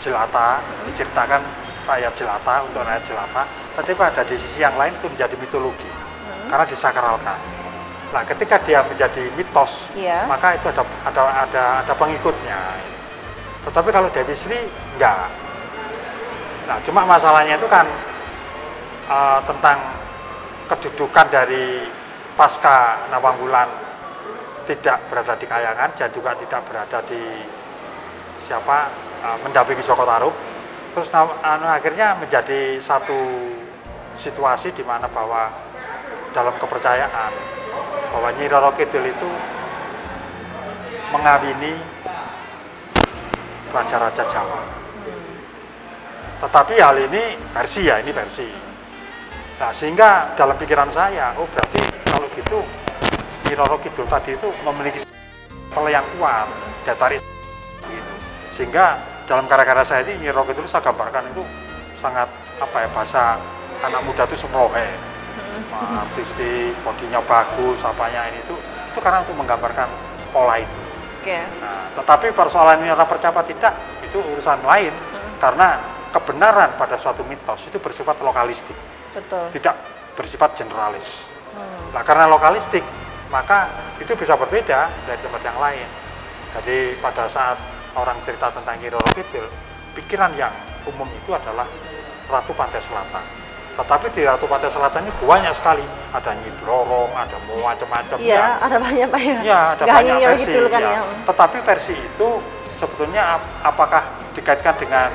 Speaker 2: jelata, diceritakan rakyat jelata untuk rakyat jelata, tapi pada di sisi yang lain itu menjadi mitologi, karena disakralkan. Nah, ketika dia menjadi mitos, maka itu ada pengikutnya. Tetapi kalau Dewi Sri enggak. Nah, cuma masalahnya itu kan tentang kedudukan dari pasca Nawang Wulan tidak berada di Kahyangan dan juga tidak berada di mendampingi Joko Tarub. Terus akhirnya menjadi satu situasi di mana bahwa dalam kepercayaan bahwa Nyi Roro Kidul itu mengawini raja-raja Jawa. Tetapi hal ini versi. Nah, sehingga dalam pikiran saya, oh berarti kalau gitu Nyi Roro Kidul tadi itu memiliki yang kuat, daya tarik gitu. Sehingga dalam karya-karya saya ini Nyi Roro Kidul saya gambarkan itu sangat bahasa anak muda itu semrohe, artistik, bodinya bagus, apanya ini itu karena untuk menggambarkan pola itu. Nah, tetapi persoalan ini orang percaya tidak, itu urusan lain, karena kebenaran pada suatu mitos itu bersifat lokalistik, tidak bersifat generalis. Nah, karena lokalistik, maka itu bisa berbeda dari tempat yang lain. Jadi pada saat orang cerita tentang Nyi Roro Kidul, pikiran yang umum itu adalah Ratu Pantai Selatan. Tetapi di Ratu Pantai Selatan ini banyak sekali, ada Nyi Blorong, ada macam-macam.
Speaker 1: Iya, ada banyak Pak ya.
Speaker 2: Iya, ada banyak versi.
Speaker 1: Kan
Speaker 2: ya. Tetapi versi itu sebetulnya apakah dikaitkan dengan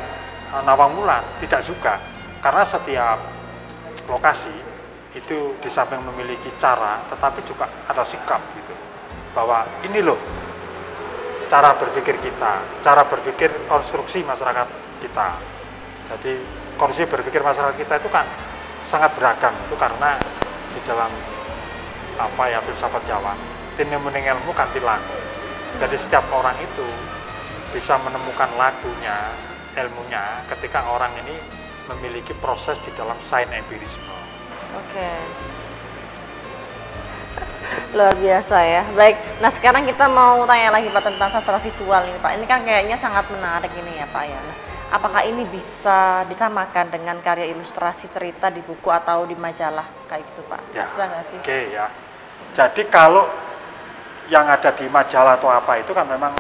Speaker 2: Nawang Wulan? Tidak juga, karena setiap lokasi itu di samping memiliki cara, tetapi juga ada sikap gitu, bahwa ini loh cara berpikir kita, cara berpikir konstruksi masyarakat kita. Jadi konstruksi berpikir masyarakat kita itu kan sangat beragam, itu karena di dalam filsafat Jawa, tine muning ilmu kanthi laku. Jadi setiap orang itu bisa menemukan lakunya, ilmunya ketika orang ini memiliki proses di dalam sains empirisme.
Speaker 1: Oke. Luar biasa ya. Baik, nah sekarang kita mau tanya lagi Pak tentang sastra visual ini Pak. Ini kan kayaknya sangat menarik ini ya Pak ya. Nah, apakah ini bisa disamakan dengan karya ilustrasi cerita di buku atau di majalah kayak gitu Pak?
Speaker 2: Ya.
Speaker 1: Bisa nggak sih?
Speaker 2: Oke ya. Jadi kalau yang ada di majalah atau apa itu kan memang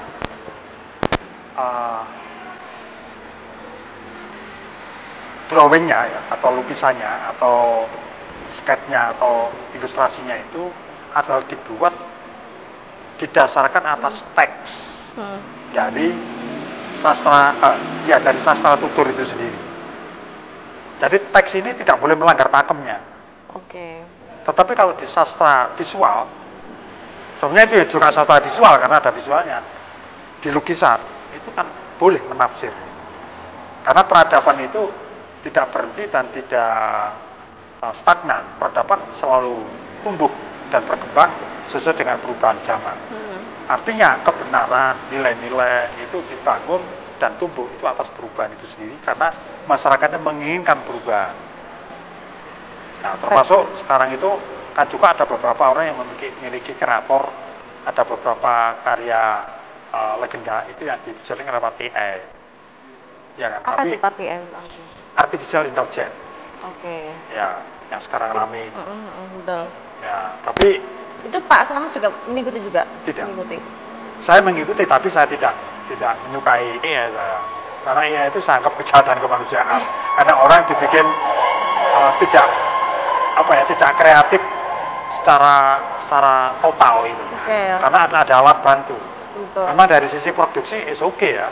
Speaker 2: drawingnya ya, atau lukisannya atau sketnya atau ilustrasinya itu adalah dibuat didasarkan atas teks dari sastra tutur itu sendiri. Jadi teks ini tidak boleh melanggar pakemnya. Tetapi kalau di sastra visual, sebenarnya itu juga sastra visual karena ada visualnya. Di lukisan itu kan boleh menafsir. Karena peradaban itu tidak berhenti dan tidak stagnan. Peradaban selalu tumbuh dan berkembang sesuai dengan perubahan zaman. Artinya kebenaran, nilai-nilai itu dibangun dan tumbuh itu atas perubahan itu sendiri karena masyarakatnya menginginkan perubahan. Nah, termasuk sekarang itu kan juga ada beberapa orang yang memiliki kreator, ada beberapa karya legenda itu yang divisualkan lewat AI. Ya kan?
Speaker 1: Apa
Speaker 2: Tapi
Speaker 1: itu Pak PM?
Speaker 2: artificial intelligence.
Speaker 1: Oke.
Speaker 2: Ya, yang sekarang rame.
Speaker 1: Betul.
Speaker 2: Ya, tapi
Speaker 1: Itu Pak Selamat juga mengikuti juga?
Speaker 2: Tidak.
Speaker 1: Mengikuti.
Speaker 2: saya mengikuti, tapi saya tidak menyukai AI saya. Karena AI itu saya anggap kejahatan kemanusiaan. Karena orang dibikin tidak tidak kreatif secara total itu. Karena ada alat bantu.
Speaker 1: Betul.
Speaker 2: Memang dari sisi produksi is oke ya.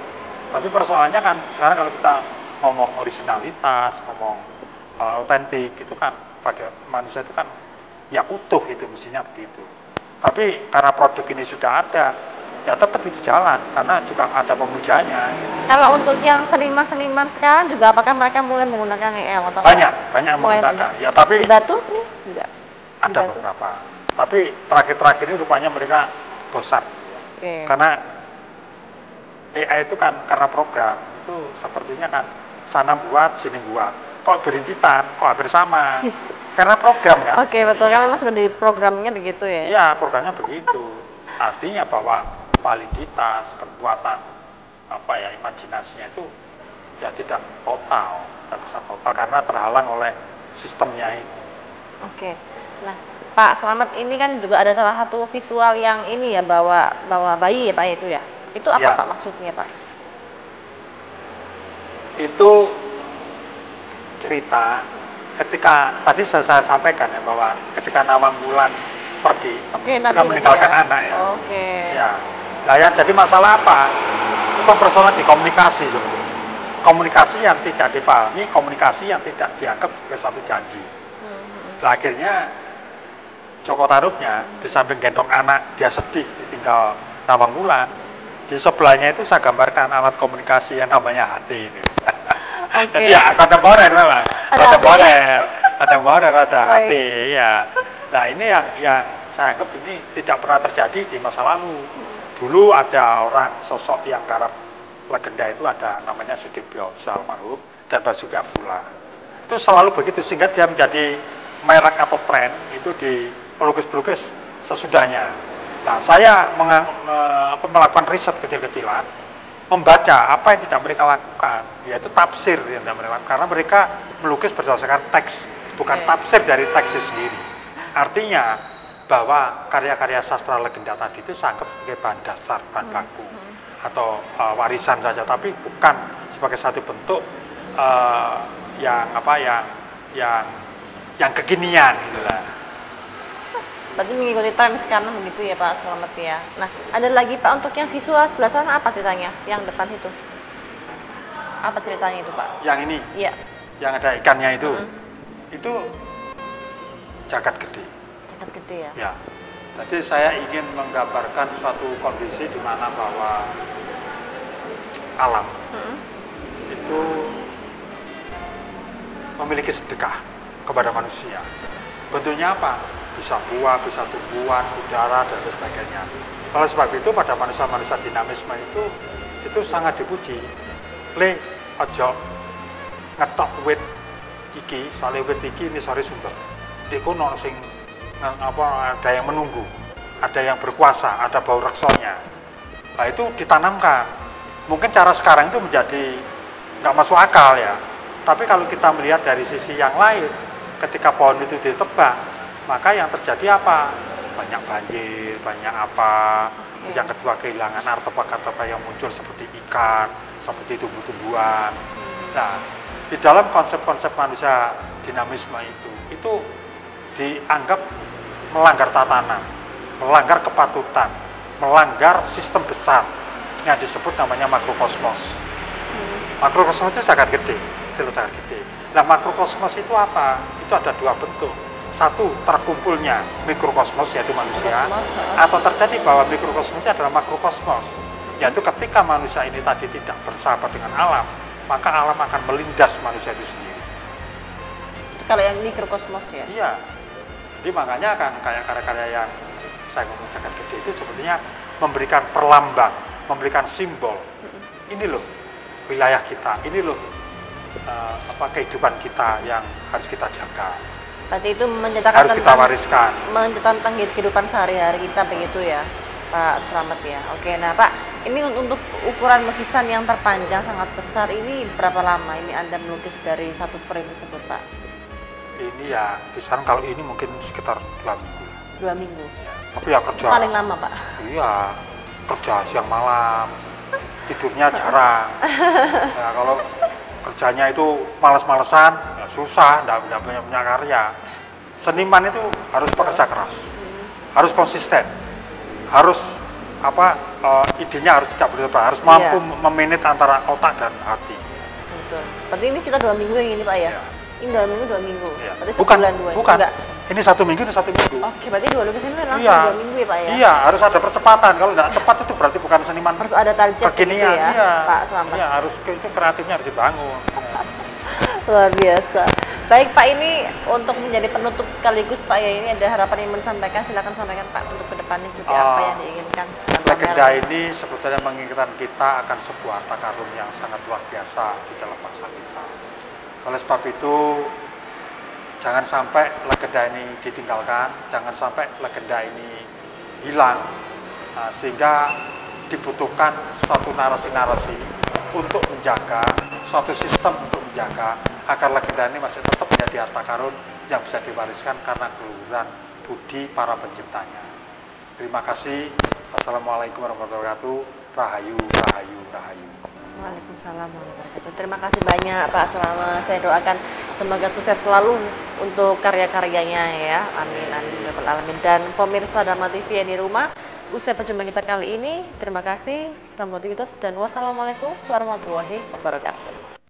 Speaker 2: Tapi persoalannya kan sekarang kalau kita ngomong originalitas, ngomong otentik itu kan pada manusia itu kan ya utuh itu mestinya begitu. Tapi karena produk ini sudah ada, ya tetap itu jalan karena juga ada pemujanya.
Speaker 1: Kalau untuk yang seniman-seniman sekarang juga apakah mereka mulai menggunakan AI atau
Speaker 2: Banyak menggunakan. Ya tapi
Speaker 1: Batu juga
Speaker 2: ada beberapa. Tapi terakhir-terakhir ini rupanya mereka bosan. Karena AI itu kan karena program itu sepertinya kan sana buat sini buat. Kok berintitan, kok hampir sama. Karena program kan.
Speaker 1: Oke, betul. Kan memang sudah di programnya begitu ya?
Speaker 2: Iya, programnya begitu. Artinya bahwa validitas, perbuatan, imajinasinya itu ya tidak total, tidak bisa total karena terhalang oleh sistemnya itu.
Speaker 1: Oke. Nah, Pak Selamat ini kan juga ada salah satu visual yang ini ya bawa bayi ya Pak itu ya. Itu apa
Speaker 2: Ya.
Speaker 1: Pak maksudnya Pak?
Speaker 2: Itu cerita ketika tadi saya sampaikan ya bahwa ketika Nawang Wulan pergi, kita meninggalkan anak ya.
Speaker 1: Oke.
Speaker 2: Ya. Nah, yang jadi masalah apa? Itu persoalan di komunikasi sebenarnya. Komunikasi yang tidak dipahami, komunikasi yang tidak dianggap sebagai suatu janji. Nah, akhirnya Joko Tarubnya di samping gendong anak, dia sedih ditinggal Nawang Wulan. Di sebelahnya itu saya gambarkan alat komunikasi yang namanya hati ini. Jadi ya kontemporer memang, kontemporer ada hati ya. Nah ini yang saya anggap ini tidak pernah terjadi di masa lalu. Dulu ada orang sosok yang garap legenda itu ada namanya Sudibyo almarhum dan Basuki Abdullah. Itu selalu begitu sehingga dia menjadi merek atau tren itu di pelukis-pelukis sesudahnya. Nah saya melakukan riset kecil-kecilan, membaca apa yang tidak mereka lakukan, yaitu tafsir yang tidak mereka lakukan, karena mereka melukis berdasarkan teks, bukan tafsir dari teks itu sendiri. Artinya bahwa karya-karya sastra legenda tadi itu saya anggap sebagai bahan dasar, bahan baku, atau warisan saja, tapi bukan sebagai satu bentuk yang kekinian gitulah.
Speaker 1: Berarti mengikuti tren sekarang begitu ya Pak Selamat ya. Nah, ada lagi Pak untuk yang visual sebelah sana apa ceritanya? Yang depan itu. Apa ceritanya itu Pak?
Speaker 2: Yang ini?
Speaker 1: Iya.
Speaker 2: Yang ada ikannya itu? Itu jagat gede.
Speaker 1: Jagat gede ya?
Speaker 2: Ya. Jadi saya ingin menggambarkan suatu kondisi di mana bahwa alam itu memiliki sedekah kepada manusia. Bentuknya apa? Bisa buah, bisa tumbuhan, udara, dan sebagainya. Oleh sebab itu pada manusia-manusia dinamisme itu sangat dipuji. Le, ojo ngetok wit iki, soalnya wit iki ini sore sumber. Iku no sing ada yang menunggu, ada yang berkuasa, ada bau reksonya. Nah itu ditanamkan. Mungkin cara sekarang itu menjadi nggak masuk akal ya. Tapi kalau kita melihat dari sisi yang lain, ketika pohon itu ditebang, maka yang terjadi apa? Banyak banjir, banyak apa. Yang kedua kehilangan artefak-artefak yang muncul seperti ikan, seperti tumbuh-tumbuhan. Nah, di dalam konsep-konsep manusia dinamisme itu dianggap melanggar tatanan, melanggar kepatutan, melanggar sistem besar yang disebut namanya makrokosmos. Makrokosmos itu sangat gede, istilah sangat gede. Nah, makrokosmos itu apa? Itu ada dua bentuk. Satu, terkumpulnya mikrokosmos yaitu manusia, atau terjadi bahwa mikrokosmos itu adalah makrokosmos, yaitu ketika manusia ini tadi tidak bersahabat dengan alam, maka alam akan melindas manusia itu sendiri.
Speaker 1: Itu kalau yang mikrokosmos ya?
Speaker 2: Iya. Jadi makanya kan kayak karya-karya yang saya ngomong jagat gede itu sepertinya memberikan perlambang, memberikan simbol. Ini loh wilayah kita, ini loh kehidupan kita yang harus kita jaga.
Speaker 1: Berarti itu menceritakan
Speaker 2: harus kita wariskan.
Speaker 1: menceritakan tentang kehidupan sehari-hari kita begitu ya, Pak Slamet ya. Oke, nah Pak, ini untuk ukuran lukisan yang terpanjang sangat besar ini berapa lama ini Anda melukis dari satu frame tersebut, Pak?
Speaker 2: Ini ya kisaran kalau ini mungkin sekitar 2 minggu.
Speaker 1: 2 minggu.
Speaker 2: Tapi ya kerja.
Speaker 1: Paling lama, Pak?
Speaker 2: Iya, kerja siang malam, tidurnya jarang. Ya, kalau kerjanya itu males-malesan, ya susah, nggak punya karya. Seniman itu harus bekerja keras, harus konsisten, harus idenya harus tidak berubah, harus mampu memanage antara otak dan hati.
Speaker 1: Betul. Berarti ini kita 2 minggu yang ini Pak ya? Ini 2 minggu, 2 minggu.
Speaker 2: Ya.
Speaker 1: Berarti
Speaker 2: Bukan.
Speaker 1: Enggak.
Speaker 2: Ini 1 minggu, ini 1 minggu.
Speaker 1: Oke, berarti 2 lukisan ini langsung
Speaker 2: Iya.
Speaker 1: 2 minggu ya Pak ya?
Speaker 2: Iya, harus ada percepatan. Kalau nggak cepat itu berarti bukan seniman.
Speaker 1: Harus ada target gitu ya,
Speaker 2: Iya.
Speaker 1: Pak Slamet.
Speaker 2: Iya, harus itu kreatifnya harus dibangun.
Speaker 1: Luar biasa. Baik Pak, ini untuk menjadi penutup sekaligus Pak ya, ini ada harapan yang ingin disampaikan, silakan sampaikan Pak untuk kedepannya seperti apa yang diinginkan.
Speaker 2: Legenda ini sebetulnya mengingatkan kita akan sebuah harta karun yang sangat luar biasa di dalam bangsa kita. Oleh sebab itu, jangan sampai legenda ini ditinggalkan, jangan sampai legenda ini hilang, sehingga dibutuhkan suatu narasi-narasi untuk menjaga, suatu sistem untuk menjaga agar legenda ini masih tetap menjadi harta karun yang bisa diwariskan karena keluhuran budi para penciptanya. Terima kasih. Assalamualaikum warahmatullahi wabarakatuh. Rahayu, rahayu, rahayu.
Speaker 1: Waalaikumsalam warahmatullahi wabarakatuh. Terima kasih banyak Pak Slamet. Saya doakan semoga sukses selalu untuk karya-karyanya ya. Amin, amin, ya rabbal alamin. Dan pemirsa Dharma TV yang di rumah, usai perjumpaan kita kali ini, terima kasih. Selamat aktivitas dan wassalamualaikum warahmatullahi wabarakatuh.